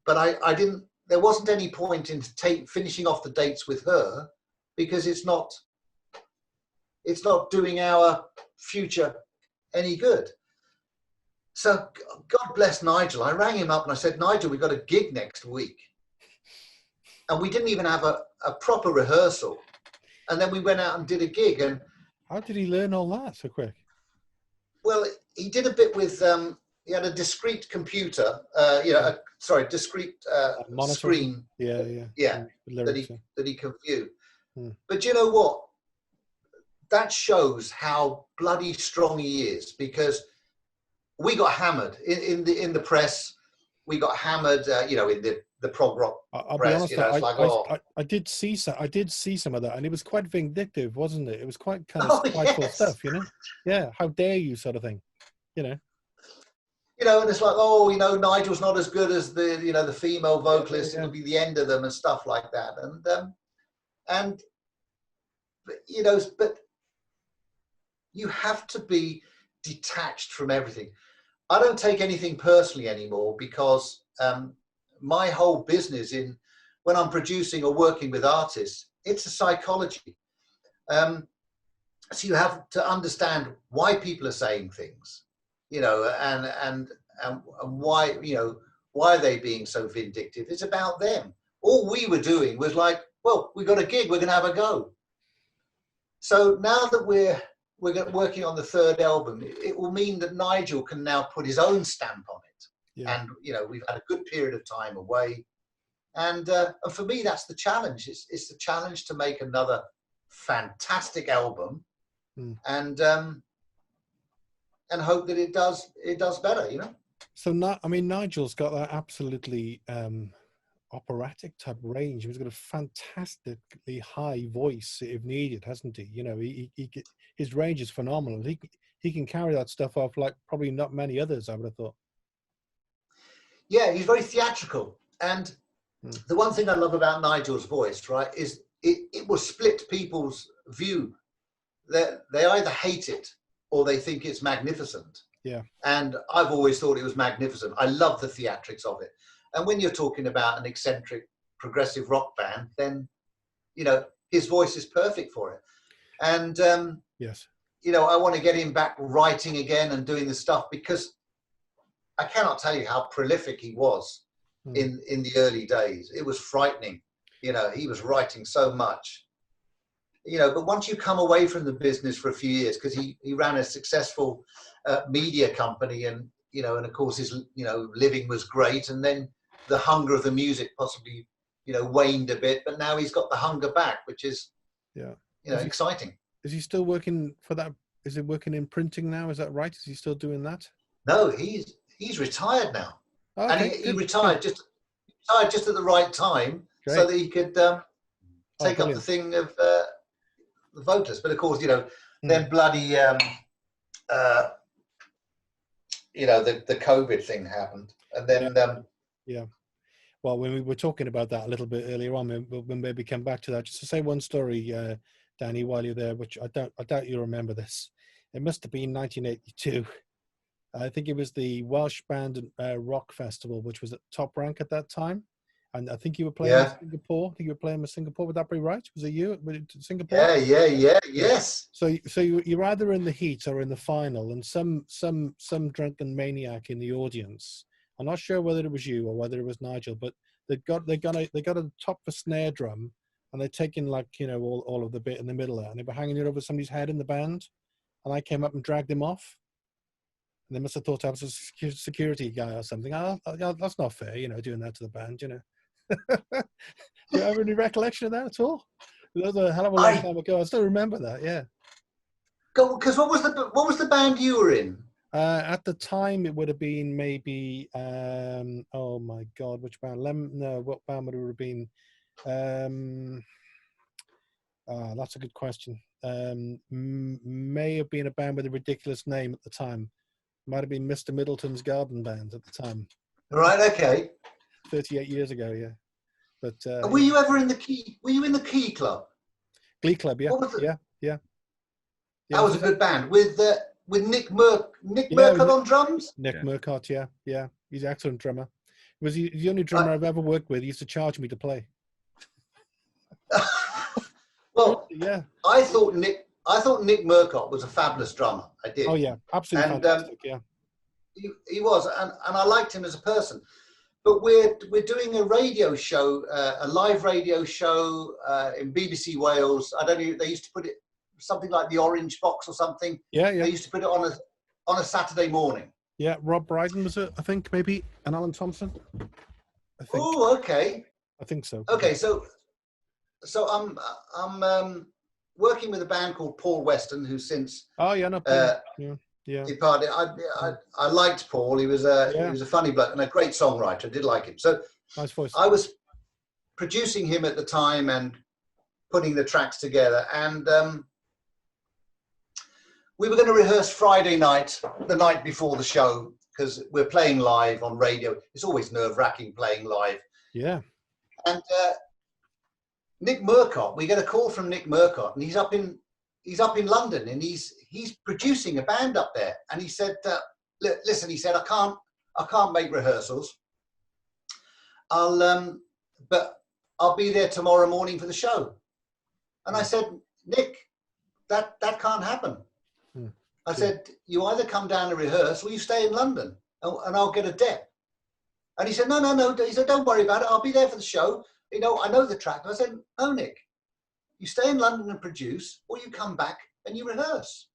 but I didn't. There wasn't any point in finishing off the dates with her, because it's not doing our future any good. So God bless Nigel. I rang him up and I said, "Nigel, we've got a gig next week." And we didn't even have a proper rehearsal. And then we went out and did a gig. And how did he learn all that so quick? Well, he did a bit with, he had a discrete computer, discrete screen. Yeah. That he could view. But you know what? That shows how bloody strong he is, because we got hammered in the press. We got hammered, in the prog rock I'll press. be honest, You know, it's like, oh, I did see some of that, and it was quite vindictive, wasn't it? It was quite kind oh of spiteful yes. stuff, you know. Yeah, how dare you, sort of thing, you know. And it's like, oh, Nigel's not as good as the female vocalist. Yeah. It'll be the end of them and stuff like that. And but you have to be detached from everything. I don't take anything personally anymore, because my whole business when I'm producing or working with artists, it's a psychology. So you have to understand why people are saying things, and why, why are they being so vindictive? It's about them. All we were doing was like, well, we got a gig, we're going to have a go. So now that we're working on the third album, it will mean that Nigel can now put his own stamp on it. Yeah. And, we've had a good period of time away. And for me, that's the challenge. It's the challenge to make another fantastic album and hope that it does better, So Nigel's got that absolutely operatic type range. He's got a fantastically high voice if needed, hasn't he? His range is phenomenal. He can carry that stuff off like probably not many others, I would have thought. Yeah, he's very theatrical. And the one thing I love about Nigel's voice, right, is it will split people's view. They either hate it or they think it's magnificent. Yeah. And I've always thought it was magnificent. I love the theatrics of it. And when you're talking about an eccentric progressive rock band, then, his voice is perfect for it. And, yes, I want to get him back writing again and doing the stuff, because I cannot tell you how prolific he was in the early days. It was frightening. He was writing so much. But once you come away from the business for a few years, because he ran a successful media company, and and of course his living was great, and then the hunger of the music possibly waned a bit, but now he's got the hunger back, which is exciting. Is he still working for that? Is he working in printing now? Is that right? Is he still doing that? No, he's retired now. Okay, and he retired just at the right time. Great. So that he could take up the thing of the vocalist. But of course, then bloody the COVID thing happened, and then yeah. Well, when we were talking about that a little bit earlier on, we'll maybe come back to that. Just to say one story, Danny, while you're there, which I doubt you remember this. It must have been 1982. I think it was the Welsh Band Rock Festival, which was at top rank at that time. And I think you were playing in Singapore. I think you were playing with Singapore. Would that be right? Was it you? Was it Singapore? Yeah. Yes. So you're either in the heat or in the final, and some drunken maniac in the audience. I'm not sure whether it was you or whether it was Nigel, but they got a top of a snare drum, and they're taking all of the bit in the middle there, and they were hanging it over somebody's head in the band, and I came up and dragged him off. And they must have thought I was a security guy or something. That's not fair, doing that to the band, Do you have any recollection of that at all? That was a hell of a long time ago. I still remember that, yeah. Because what was the band you were in? At the time, it would have been maybe, oh my God, which band? What band would it have been? That's a good question. May have been a band with a ridiculous name at the time. Might have been Mr. Middleton's Garden Band at the time. Right, okay. 38 years ago, yeah. But were you ever in the Key? Were you in the Key Club? Glee Club, yeah. Yeah. That was a good band with Nick Murcott on drums. Nick Murcott, yeah. He's an excellent drummer. He was the only drummer I've ever worked with. He used to charge me to play. Well, yeah. I thought Nick Murcott was a fabulous drummer. I did. Oh yeah, absolutely fantastic. Yeah. He was, and I liked him as a person. But we're doing a radio show, a live radio show in BBC Wales. I don't know. They used to put it something like the Orange Box or something. Yeah. They used to put it on a Saturday morning. Yeah, Rob Brydon was it? I think maybe, and Alan Thompson. Oh, okay. I think so. Okay, so so I'm working with a band called Paul Weston, who since Oh yeah, no, yeah. departed. I liked Paul. He was a funny bloke and a great songwriter. I did like him. So Nice voice. I was producing him at the time and putting the tracks together. And we were going to rehearse Friday night, the night before the show, because we're playing live on radio. It's always nerve-wracking playing live. Yeah. And Nick Murcott, we get a call from Nick Murcott, and he's up in London, and he's producing a band up there. And he said, "Listen," he said, "I can't make rehearsals. But I'll be there tomorrow morning for the show." And I said, "Nick, that can't happen." I said, "You either come down and rehearse, or you stay in London, and I'll get a dep." And he said, No. He said, "Don't worry about it. I'll be there for the show. You know, I know the track." And I said, "No, Nick, you stay in London and produce, or you come back and you rehearse."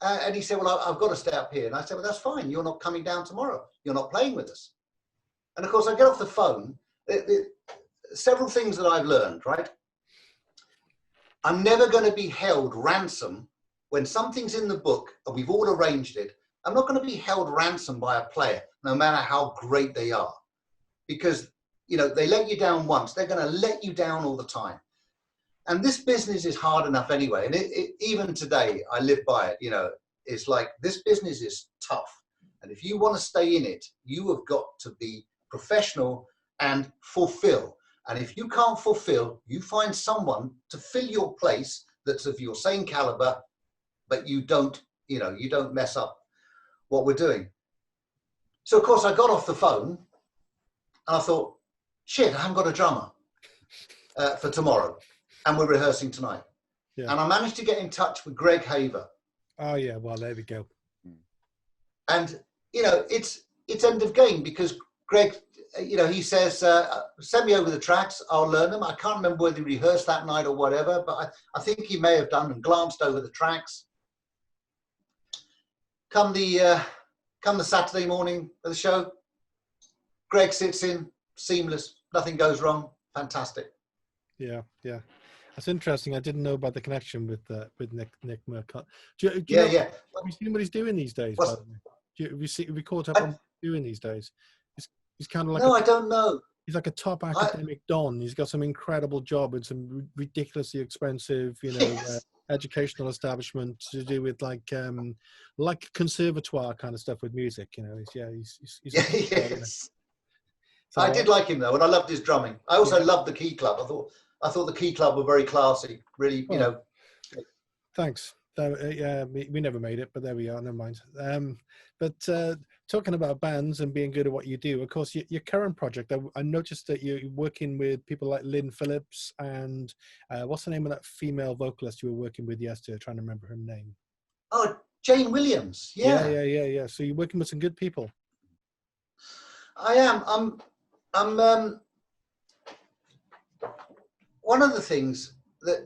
And he said, "Well, I've got to stay up here." And I said, "Well, that's fine. You're not coming down tomorrow. You're not playing with us." And of course, I get off the phone. Several things that I've learned, right? I'm never going to be held ransom when something's in the book and we've all arranged it. I'm not going to be held ransom by a player, no matter how great they are, because, you know, they let you down once, they're going to let you down all the time. And this business is hard enough anyway. And even today, I live by it. You know, it's like, this business is tough. And if you want to stay in it, you have got to be professional and fulfill. And if you can't fulfill, you find someone to fill your place that's of your same caliber, but you don't mess up what we're doing. So of course I got off the phone and I thought, shit, I haven't got a drummer for tomorrow, and we're rehearsing tonight. Yeah. And I managed to get in touch with Greg Haver. Oh yeah, well, there we go. And you know, it's end of game, because Greg, you know, he says, send me over the tracks, I'll learn them. I can't remember whether he rehearsed that night or whatever, but I think he may have done, and glanced over the tracks. Come the Saturday morning of the show, Greg sits in, seamless, nothing goes wrong, fantastic. Yeah. That's interesting. I didn't know about the connection with Nick Murcott. Have you seen what he's doing these days? Have you caught up on what he's doing these days? He's kind of like I don't know. He's like a top academic don. He's got some incredible job in some ridiculously expensive, educational establishment to do with like conservatoire kind of stuff with music. You know, he's yes. So, I did like him though, and I loved his drumming. I also loved the Key Club. I thought the Key Club were very classy. Really, you know. Thanks. We never made it, but there we are. Never mind. But talking about bands and being good at what you do, of course, your current project, I noticed that you're working with people like Lynn Phillips and what's the name of that female vocalist you were working with yesterday? Trying to remember her name. Oh, Jane Williams. Yeah. So you're working with some good people. I am. I'm. One of the things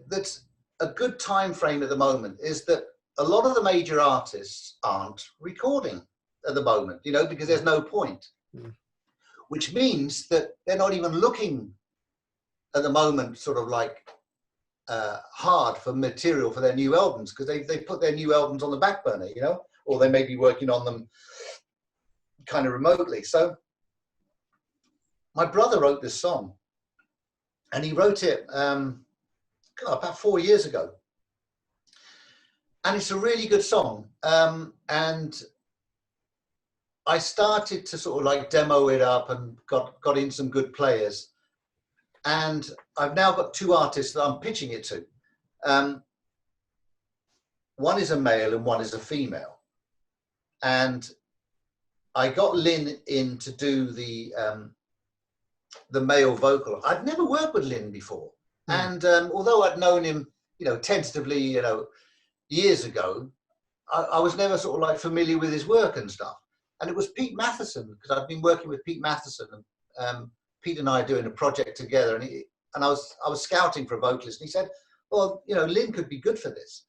that's a good time frame at the moment is that a lot of the major artists aren't recording at the moment, you know, because there's no point. Which means that they're not even looking at the moment sort of like hard for material for their new albums, because they put their new albums on the back burner, you know, or they may be working on them kind of remotely. So my brother wrote this song, and he wrote it about 4 years ago. And it's a really good song. And I started to sort of like demo it up and got in some good players. And I've now got two artists that I'm pitching it to. One is a male and one is a female. And I got Lynn in to do the male vocal. I'd never worked with Lynn before. And although I'd known him, you know, tentatively, you know, years ago, I was never sort of like familiar with his work and stuff. And it was Pete Matheson, because I've been working with Pete Matheson, and Pete and I are doing a project together, and I was scouting for a vocalist, and he said, well, you know, Lynn could be good for this.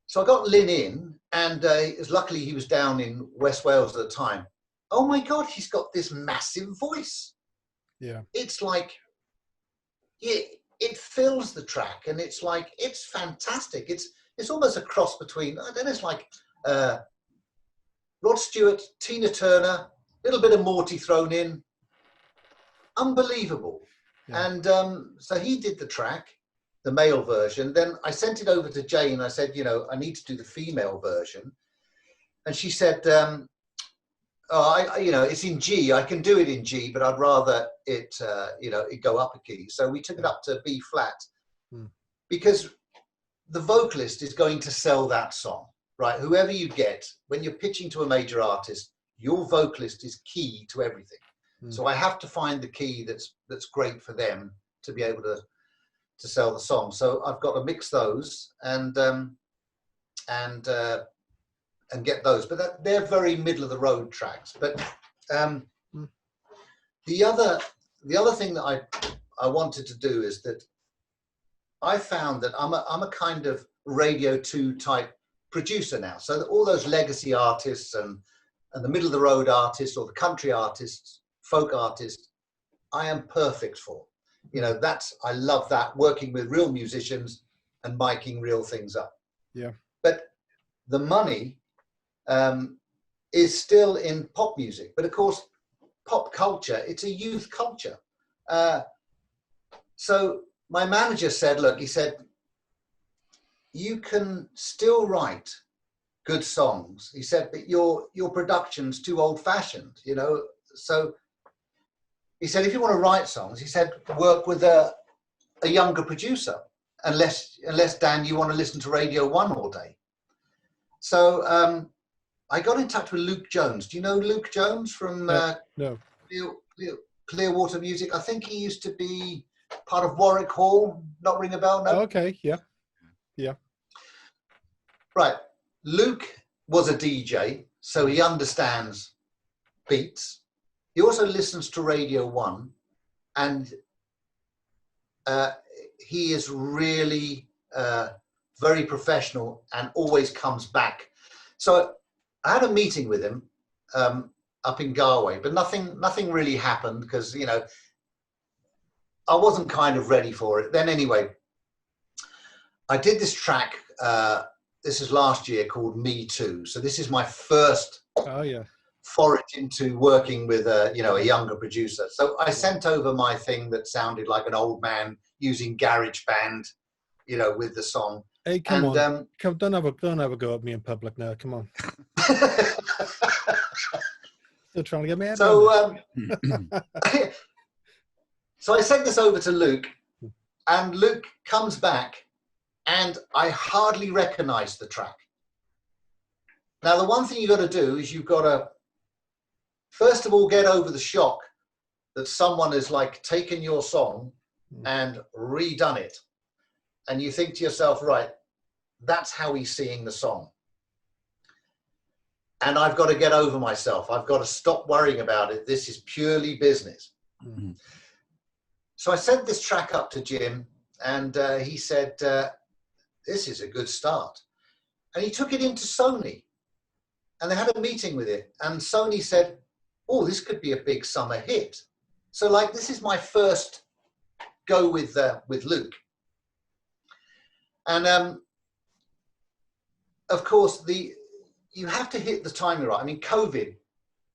So I got Lynn in, and luckily he was down in West Wales at the time. Oh my God, he's got this massive voice. Yeah. It's like, it fills the track, and it's like, it's fantastic. It's almost a cross between, I don't know, it's like Rod Stewart, Tina Turner, a little bit of Morty thrown in. Unbelievable. Yeah. And so he did the track, the male version. Then I sent it over to Jane. I said, you know, I need to do the female version. And she said, you know, it's in G. I can do it in G, but I'd rather it, you know, it go up a key. So we took it up to B flat because the vocalist is going to sell that song, right? Whoever you get, when you're pitching to a major artist, your vocalist is key to everything. So I have to find the key that's great for them to be able to sell the song. So I've got to mix those and get those. But they're very middle of the road tracks. But the other thing that I wanted to do is that I found that I'm a kind of Radio 2 type producer now. So that all those legacy artists and the middle of the road artists or the country artists, folk artists, I am perfect for. You know, I love that, working with real musicians and miking real things up. Yeah. But the money is still in pop music. But of course, pop culture, it's a youth culture. So my manager said, look, he said, you can still write good songs. He said, but your production's too old fashioned, you know? So he said, if you want to write songs, he said, work with a younger producer, unless Dan, you want to listen to Radio 1 all day. So I got in touch with Luke Jones. Do you know Luke Jones from No. Clearwater Music? I think he used to be part of Warwick Hall. Not ring a bell? No. Oh, okay. Yeah. Yeah. Right. Luke was a DJ, so he understands beats. He also listens to Radio 1, and he is really very professional and always comes back. So I had a meeting with him up in Galway, but nothing really happened because, you know, I wasn't kind of ready for it. Then anyway, I did this track, this is last year, called Me Too. So this is my first forage into working with a younger producer. So I sent over my thing that sounded like an old man using GarageBand, you know, with the song. Hey, come on! Don't have a go at me in public now. Come on. Still trying to get me out. So so I sent this over to Luke, and Luke comes back, and I hardly recognise the track. Now, the one thing you've got to do is you've got to, first of all, get over the shock that someone has like taken your song and redone it. And you think to yourself, right, that's how he's seeing the song. And I've got to get over myself. I've got to stop worrying about it. This is purely business. Mm-hmm. So I sent this track up to Jim, and he said, this is a good start. And he took it into Sony, and they had a meeting with it. And Sony said, oh, this could be a big summer hit. So like, this is my first go with Luke. And of course, you have to hit the timing right. I mean, COVID,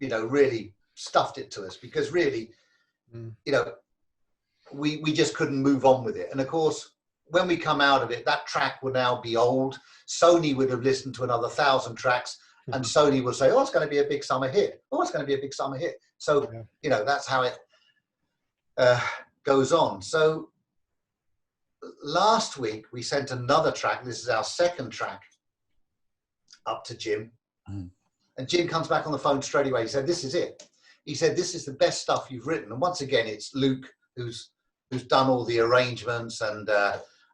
you know, really stuffed it to us, because really, you know, we just couldn't move on with it. And of course, when we come out of it, that track will now be old. Sony would have listened to another 1,000 tracks, and Sony will say, oh, it's going to be a big summer hit. Oh, it's going to be a big summer hit. So, you know, that's how it goes on. So last week, we sent another track. This is our second track up to Jim. And Jim comes back on the phone straight away. He said, this is it. He said, this is the best stuff you've written. And once again, it's Luke who's done all the arrangements and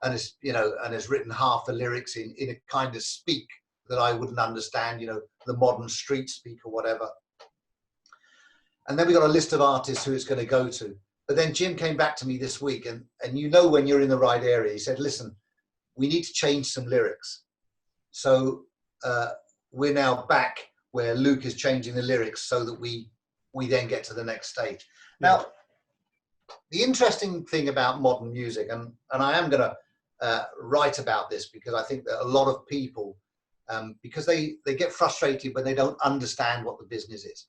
has written half the lyrics in a kind of speak that I wouldn't understand, you know, the modern street speak or whatever. And then we got a list of artists who it's going to go to. But then Jim came back to me this week, and you know, when you're in the right area, he said, listen, we need to change some lyrics. So we're now back where Luke is changing the lyrics so that we then get to the next stage. Now, the interesting thing about modern music, and I am going to write about this because I think that a lot of people, because they get frustrated when they don't understand what the business is.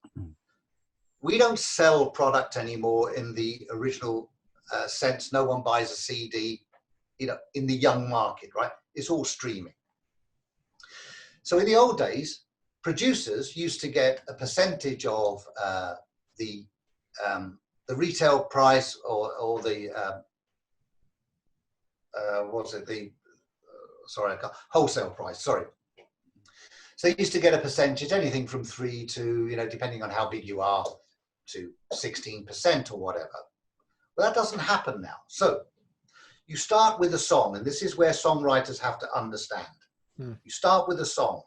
We don't sell product anymore in the original sense. No one buys a CD, you know, in the young market, right? It's all streaming. So in the old days, producers used to get a percentage of the retail price or the wholesale price. Sorry. So they used to get a percentage, anything from 3 to, you know, depending on how big you are, to 16% or whatever. Well, that doesn't happen now. So you start with a song, and this is where songwriters have to understand. You start with a song.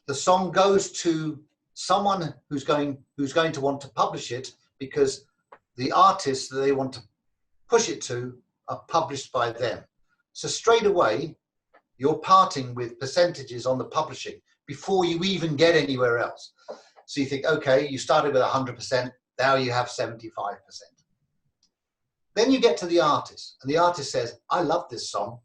The song goes to someone who's going to want to publish it, because the artists that they want to push it to are published by them. So straight away, you're parting with percentages on the publishing before you even get anywhere else. So you think, okay, you started with 100%, now you have 75%. Then you get to the artist, and the artist says, I love this song.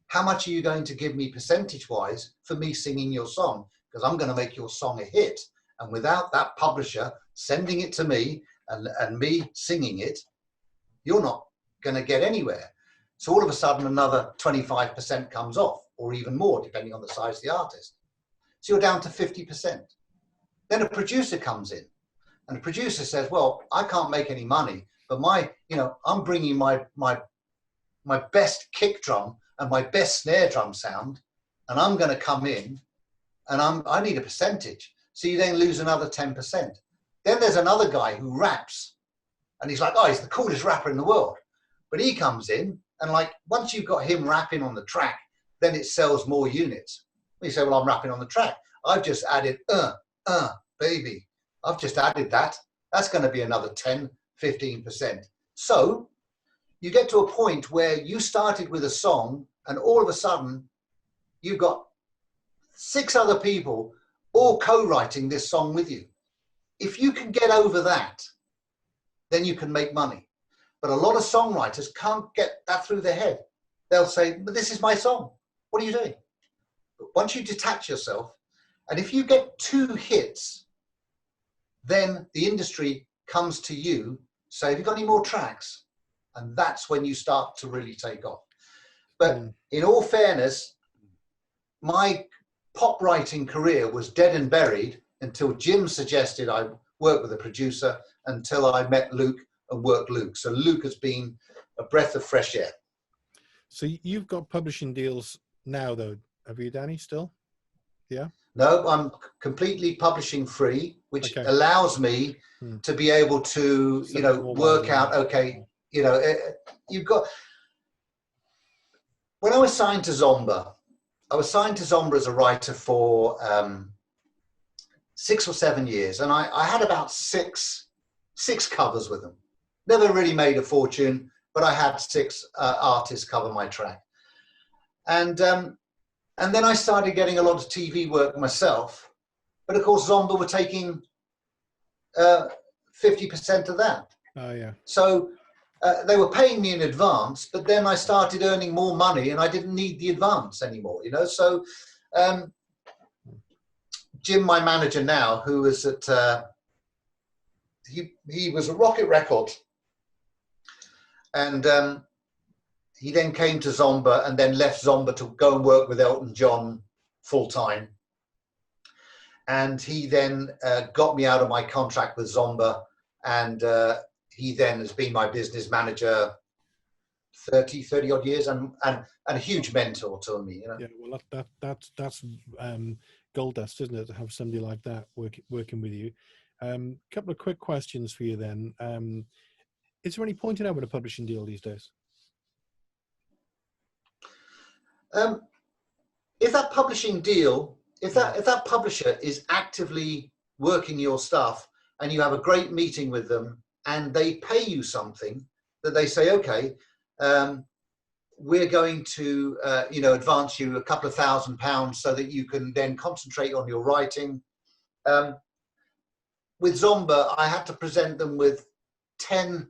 How much are you going to give me percentage-wise for me singing your song? Because I'm going to make your song a hit. And without that publisher sending it to me and me singing it, you're not going to get anywhere. So all of a sudden, another 25% comes off, or even more, depending on the size of the artist. So you're down to 50%. Then a producer comes in, and the producer says, well, I can't make any money, but I'm bringing my best kick drum and my best snare drum sound, and I'm going to come in, and I need a percentage. So you then lose another 10%. Then there's another guy who raps, and he's like, oh, he's the coolest rapper in the world. But he comes in, and like, once you've got him rapping on the track, then it sells more units. You say, well, I'm rapping on the track. I've just added, baby. I've just added that. That's going to be another 10, 15%. So you get to a point where you started with a song, and all of a sudden you've got 6 other people all co-writing this song with you. If you can get over that, then you can make money. But a lot of songwriters can't get that through their head. They'll say, but this is my song. What are you doing? But once you detach yourself, and if you get 2 hits, then the industry comes to you, say, have you got any more tracks? And that's when you start to really take off. But in all fairness, my pop writing career was dead and buried until Jim suggested I work with a producer, until I met Luke and worked Luke. So Luke has been a breath of fresh air. So you've got publishing deals now, though, have you, Danny, still? Yeah? No, I'm completely publishing free, which allows me to be able to, work out, okay, you've got... When I was signed to Zomba, as a writer for 6 or 7 years, and I had about six covers with them. Never really made a fortune, but I had 6 artists cover my track. And then I started getting a lot of TV work myself, but of course Zomba were taking 50% of that. Oh yeah. So they were paying me in advance, but then I started earning more money, and I didn't need the advance anymore. So Jim, my manager now, who was at he was at Rocket Records, and he then came to Zomba, and then left Zomba to go and work with Elton John full time. And he then got me out of my contract with Zomba, and he then has been my business manager 30 odd years, and a huge mentor to me. Yeah, well, that's gold dust, isn't it, to have somebody like that working with you. Couple of quick questions for you then. Is there any point in having a publishing deal these days? If that publishing deal, if that publisher is actively working your stuff, and you have a great meeting with them, and they pay you something, that they say, okay, we're going to advance you a couple of £1,000 so that you can then concentrate on your writing. With Zomba, I had to present them with 10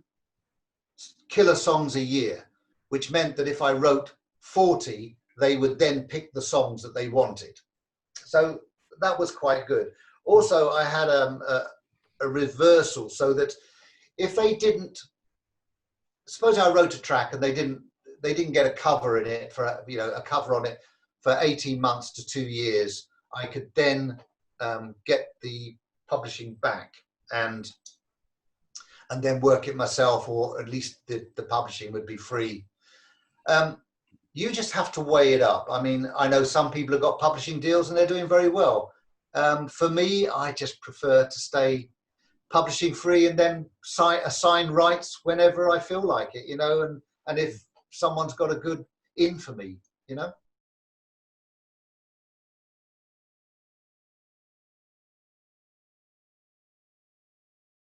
killer songs a year, which meant that if I wrote 40, they would then pick the songs that they wanted. So that was quite good. Also, I had a reversal, so that if they didn't, suppose I wrote a track and they didn't get a cover in it for, a cover on it for 18 months to 2 years, I could then get the publishing back and then work it myself, or at least the publishing would be free. You just have to weigh it up. I mean, I know some people have got publishing deals and they're doing very well. For me, I just prefer to stay publishing free and then assign rights whenever I feel like it, and if someone's got a good in for me,